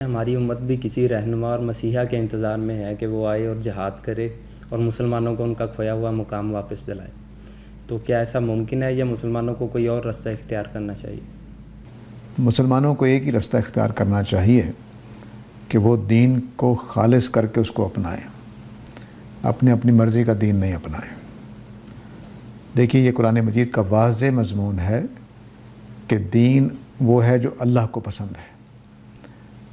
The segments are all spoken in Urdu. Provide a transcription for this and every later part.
ہماری امت بھی کسی رہنما اور مسیحا کے انتظار میں ہے کہ وہ آئے اور جہاد کرے اور مسلمانوں کو ان کا کھویا ہوا مقام واپس دلائے، تو کیا ایسا ممکن ہے یا مسلمانوں کو کوئی اور راستہ اختیار کرنا چاہیے؟ مسلمانوں کو ایک ہی راستہ اختیار کرنا چاہیے کہ وہ دین کو خالص کر کے اس کو اپنائیں، اپنی مرضی کا دین نہیں اپنائیں۔ دیکھیے، یہ قرآن مجید کا واضح مضمون ہے کہ دین وہ ہے جو اللہ کو پسند ہے،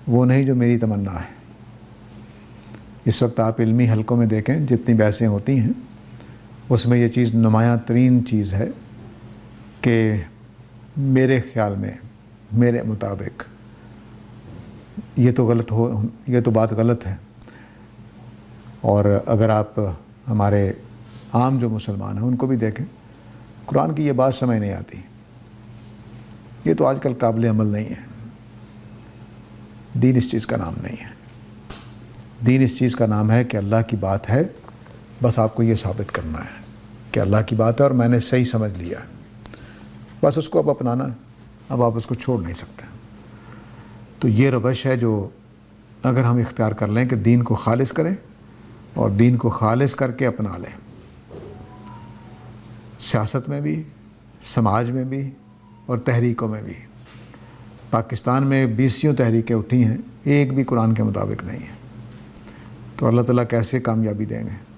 وہ نہیں جو میری تمنا ہے۔ اس وقت آپ علمی حلقوں میں دیکھیں، جتنی بحثیں ہوتی ہیں اس میں یہ چیز نمایاں ترین چیز ہے کہ میرے خیال میں، میرے مطابق یہ تو بات غلط ہے۔ اور اگر آپ ہمارے عام جو مسلمان ہیں ان کو بھی دیکھیں، قرآن کی یہ بات سمجھ نہیں آتی۔ یہ تو آج کل قابل عمل نہیں ہے۔ دین اس چیز کا نام نہیں ہے۔ دین اس چیز کا نام ہے کہ اللہ کی بات ہے، بس آپ کو یہ ثابت کرنا ہے کہ اللہ کی بات ہے اور میں نے صحیح سمجھ لیا ہے، بس اس کو اب اپنانا ہے، اب آپ اس کو چھوڑ نہیں سکتے۔ تو یہ روش ہے جو اگر ہم اختیار کر لیں کہ دین کو خالص کریں اور دین کو خالص کر کے اپنا لیں، سیاست میں بھی، سماج میں بھی اور تحریکوں میں بھی۔ پاکستان میں 20 تحریکیں اٹھی ہیں، ایک بھی قرآن کے مطابق نہیں ہے، تو اللہ تعالیٰ کیسے کامیابی دیں گے؟